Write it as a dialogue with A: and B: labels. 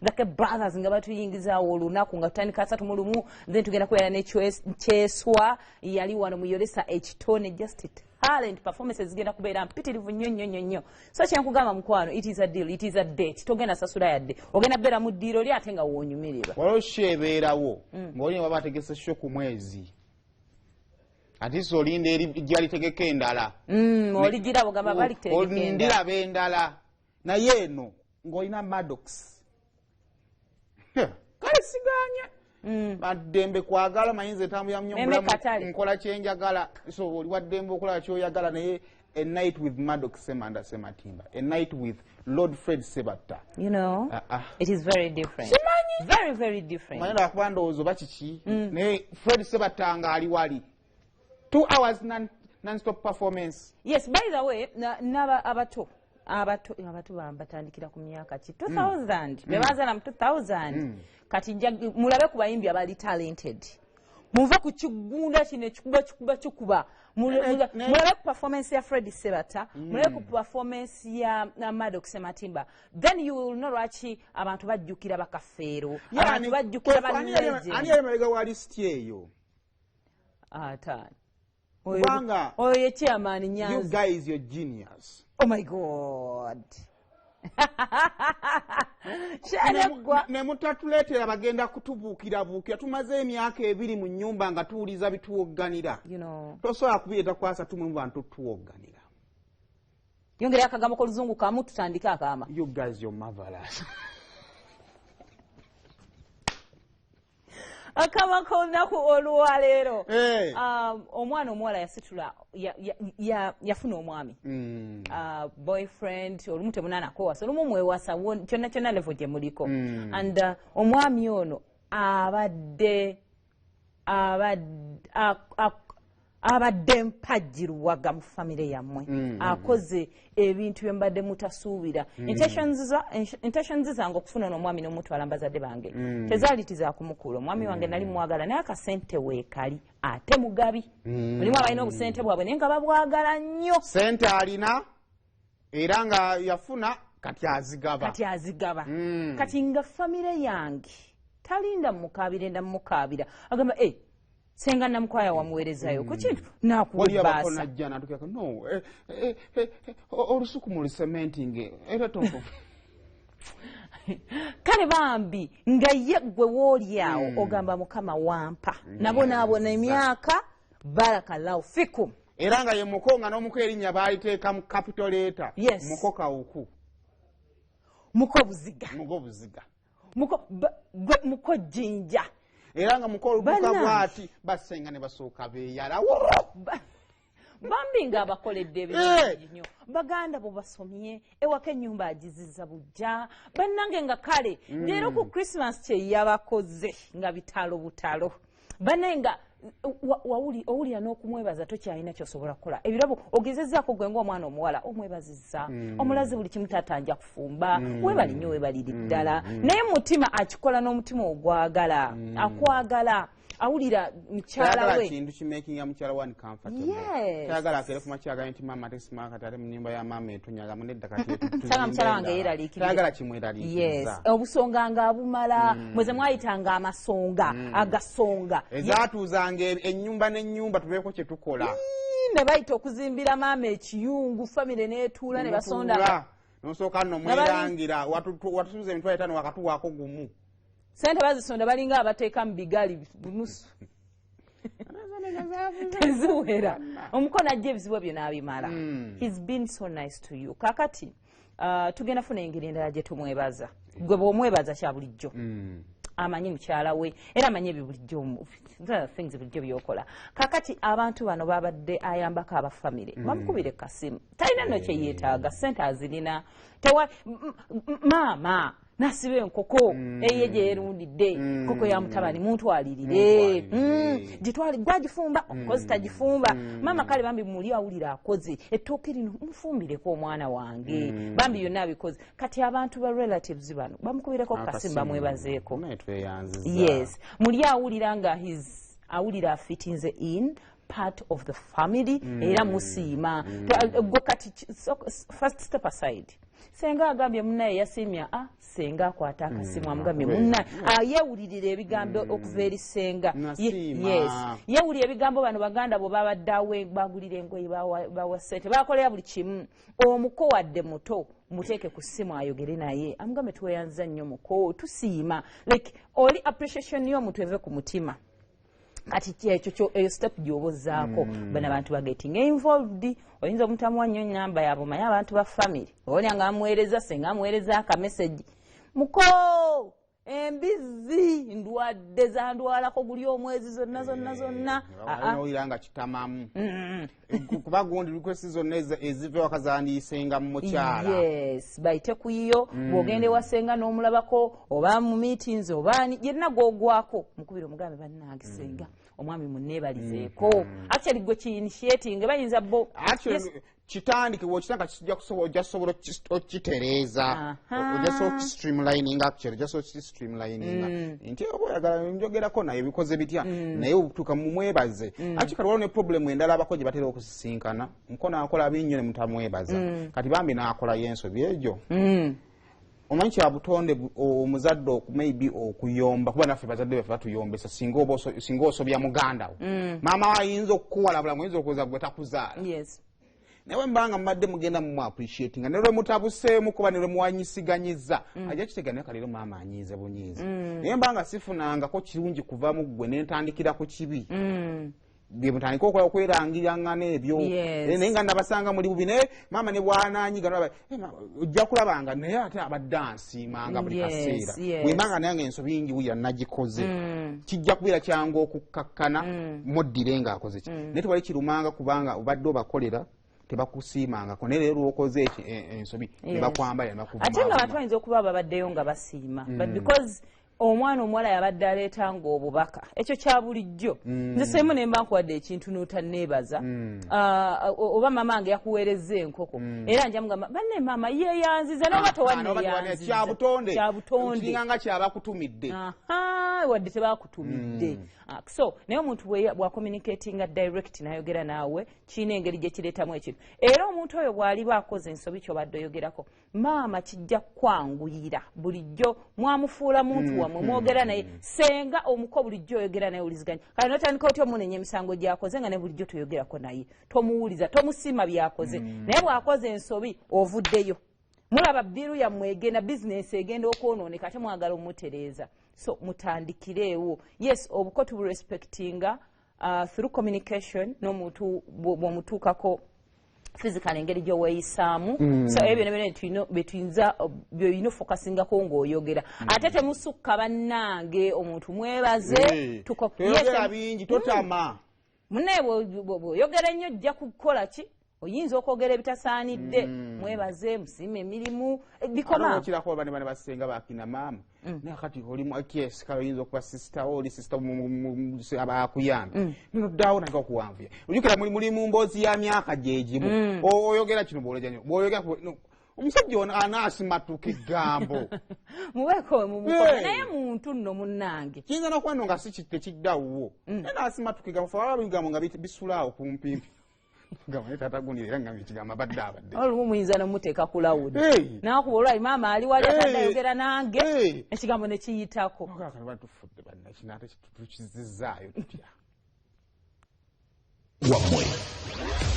A: ngake brothers nga batuyingizaawo olunaku nga tutandika 3 mu lumu then tugenda kubeera ne Kyeswa yali wano mu Yolesa ekitone just talent performances zigenda kubeera mpitirivu nnyo so kyenkugamba mukwano it is a deal, it is a date togenda sasula yadde ogenda beera mu ddiiro lya ate nga woonyumirwa
B: waloshe ebeerawo ng'oli baba ategese sho ku mwezi ati solinda eri gyalitegeka endala
A: oligira bogamba baliteekenda
B: ndiraba endala naye eno ng'olina Maddox kale siganya baddembe kwagala mayinza etambula nnyo nkola kyenjagala so oli waddembe okulaba kyoyagala naye a night with Maddox Semanda Sematimba, a night with Lord Fred Sebatta.
A: You know, it is very different. Very, very different.
B: Mayenda kubanda ozoba kiki naye Fred Sebatta nga ali wali 2 hours non-stop performance.
A: Yes, by the way, naba abato batandikira ku myaka ki 2000 bebazaala mu 2000 kati mulabe ku bayimbi abali talented muva ku kigunda kino ekikuba mulabe ku performance ya Fred Sebatta mulabe ku performance ya Maddox Sematimba then you will know lwaki abantu bajjukira bakafeero abantu bajjukira banlegend
B: ani yemega wali styeyo
A: ata
B: kubanga
A: oyo chairman Nyanzi
B: you guys you're genius.
A: Oh my God.
B: Ne mutatuleetera bagenda kutubuukira tumaze emyaka 2 mu nnyumba nga tuwuliza bituwogganira tosobola kubireeta kwasa tumu bantu tuwogganira
A: yongera akagambo k'oluzungu kamu tutandike akaama
B: you guys you're marvelous.
A: Akama kolunaku olwaleero omwana omuwala yasitula yafuna omwami boyfriend olumu temunanakowasa olumu mwewasa kyonna level gye muliko and omwami ono abadde mpajjiruwaga mu famire yammwe akoze ebintu bye mbadde mutasuubira intentions zange okufuna n'omwami n'omutwala mbazadde bange tezaali tizakumukula omwami wange nali mwagala naye akasente weekali ate mugabi mulimu abalina obusente bwabwe naye nga babwagala nnyo
B: sente alina era nga yafuna kati azigaba
A: kati nga famire yange talinda mumukaabira agamba senga namukwaya wamuwerezayo ku kintu nakubaasa
B: no olusuku mu cementing era tonko
A: kale bambi nga ye gwe woolyawo ogamba mukama wampa nabonaabona emyaka barakallahu fikum
B: era nga ye muko nga n'omuko erinnya baaliteeka mu capital letter muko kawuku
A: muko buziga muko jinja
B: era nga mukolo buka bwati basenga ne basooka beeyala
A: bambi nga abakoledde ebintu nnyo baganda bo basomye ewaka ennyumba agizizza bujja bannange nga kale leero ku Christmas kye yabakoze nga butalo bannaye nga owulira n'okumwebaza tokyalina kyosobola kukola ebirabo ogezezzaako gwe ng'omwana omuwala omwebazizza omulazi buli kimu tatanja kufumba webali nnyo webaliri ddala naye mutima akikola n'omutima ogwagala akwagala awulira mukyala we
B: kintu kimakinga mukyala wa uncomfortable kyagala akere ku makyagala nti mama tesimaka katale mu nnyumba ya mama etunyaga munedda kati
A: sanga mukyala wange yeeraliikiriza
B: kyagala kimweraliikiriza
A: obusonga nga abumala mweze mwayitanga amasonga agasonga
B: ezaatuuzanga ennyumba n'ennyumba tubeeko kye tukola
A: ne bayita okuzimbira maama ekiyungu famire n'etuula ne basonda
B: nosooka nno mwerangira watusuuza emitwalo 5 wakatuwaako gumu
A: sente bazisonda balinga abateeka mu bigali bunusu teziwera omukono ajja ebizibu byo n'abimala he's been so nice to you kakati tugenda funa engeri endala gye tumwebaza gwe bw'omwebaza kya bulijjo amanyi mukyala we era amanyi ebibulijjo things bulijjo byokola kakati abantu bano babadde ayambako abafamire bamukubire kasimu talina nno kyeyeetaaga sente azirina maama nasiba enkoko eye gye yerundidde nkoko ya mutabani muntwalirire gwagifumba omukozi tagifumba maama kale bambi muli awulira akoze ettooke lino mufumbireko omwana wange bambi byonna abikoze kati abantu ba relatives bano bamukubireko kasimu bamwebazeeko yes muli awulira nga awulira afitinze in part of the family era musiima gwe kati first step aside senga agambye munnaye yasimya senga akwata akasimu amugambye munnaye yeewulirira ebigambo okuva eri senga yeewulira ebigambo bano baganda bo babadde bagulira engoye bawa ssente bakolera buli kimu omuko wadde muto muteeke ku ssimu ayogere naye amugambe tweyanza nnyo muko tusiima like oli appreciation y'omuntu eve ku mutima kati ekyo eyo step gy'obozaako bano abantu bagetinga involved oyinza omutamuwa nnyo namba yaabo maye abantu ba family olya nga amuweereza senga amuweereza akameseji muko embizi ndwadde zandwalako guli omwezi zonna
B: oyira nga kitamamu kuba gundi request zonna eziva wakazandiisenga mu mukyala
A: yes bayite kuyo bw'ogende wasenga n'omulabako oba mu meetings obaani yenna gwogwako mukubira omugambe bannange senga omwami munneebalizeeko actually gwe ki-initiating bayinza bo
B: kitandike wokitanga kijja kusobola okitereeza ojasobola okistreamlining actually ojasobola okistreamlining nti oba oyagala njogerako naye bikoze bitya naye obutuuka mumwebaze ati kati waliwo ne problemu endala abako gye batera okusisinkana nko naakola binnyo ne mutamwebaza kati bambi naakolayo ensobi egyo omanyi kyabutonde omuzadde maybe okuyomba kuba naffe bazadde baffe batuyombesa singa osobya muganda wo maama ayinza okukuwalabula muyinza okuweza gwe takuzaala naye mbanga mbadde mugenda mu appreciating ne lwe mutabuseemu kuba ne lwe muwanyisiganyiza ajja kitega naye kalero maama anyiize bunyiizi naye mbanga sifunangako kirungi kuva mu ggwe ne ntandikira ku kibi bye mutandika okola okwerangiranga n'ebyo naye nga nabasanga muli bubi naye maama ne bwananyiga ojja kulabanga naye ate abadde ansiimanga buli kaseera bwembanga naye nga ensobi ngi wulira nagikoze kijja kubeera kyangu okukkakkana muddire ng'akoze ki naye tewali kirumanga kubanga obadde obakolera tebakusiimangako naye leero lwokoze ensobi nebakwambala nebakuvuma
A: ate nga abantu bayinza okuba babaddeyo nga basiima but because omwana omuwala yabadde aleetanga obubaka ekyo kya bulijjo nze semu ne mba nkuwadde ekintu n'otanneebaza oba mama wange yakuweerezza enkoko era nja mugamba banne maama yeeyanziza noba towanneeyanziza kyabutonde
B: kiringanga kyabakutumidde
A: wadde tebakutumidde so naye omuntu bw'acommunicatinga direct n'ayogera naawe kiina engeri gye kireetamu ekintu era omuntu oyo bw'aliba akoze ensobi ky'obadde oyogerako maama kijja kwanguyira bulijjo mwamufuula muntu wamwe mwogera naye senga omuko bulijjo oyogera naye wuliziganya kale notandika otya omunenya emisango gy'akoze nga ne bulijjo toyogerako naye tomuwuliza tomusiima by'akoze naye bw'akoze ensobi ovuddeyo mulaba biru yammwe egenda bizinesi egenda okwonooneka ate mwagala omutereeza so mutandikireewo yes obuko tuburespectinga through communication n'omuntu bw'omutuukako physical engeri gy'oweeyisaamu so ebyo byonna byetuyinza byolina ofokasingako ng'oyogera ate temusukka bannange omuntu mwebaze
B: toyogera bingi totama
A: munnaye bw'oyogera ennyo ojja kukola ki oyinza okwogera ebitasaanidde mwebaze musiime emirimu
B: bikomakirako bane basenga bakina maama naye kati olimu yes kale oyinza okuba sisita oli sisita abakuyambe noddawo nange okuwanvuya ojjukira muli mu mboozi ya myaka gyegimu oyogera kino bw'oyogera omusajja ono anaasimatuka egambo
A: mubeeko mumukola naye muntu nno munnange
B: kiyinza n'okuba nno nga si tekiddawo naye naasimatuka egambo fe waba bigambo nga bisulaawo kumpimpi gama tata gundi era ngamye kigamba badde abadde
A: olumu muyinza n'omuteeka ku lawudi n'akuba olwayi maama ali wali atadde ayogera nange ekigambo ne kiyitako
B: kale batufudde banna kino ate tukizizaayo tutya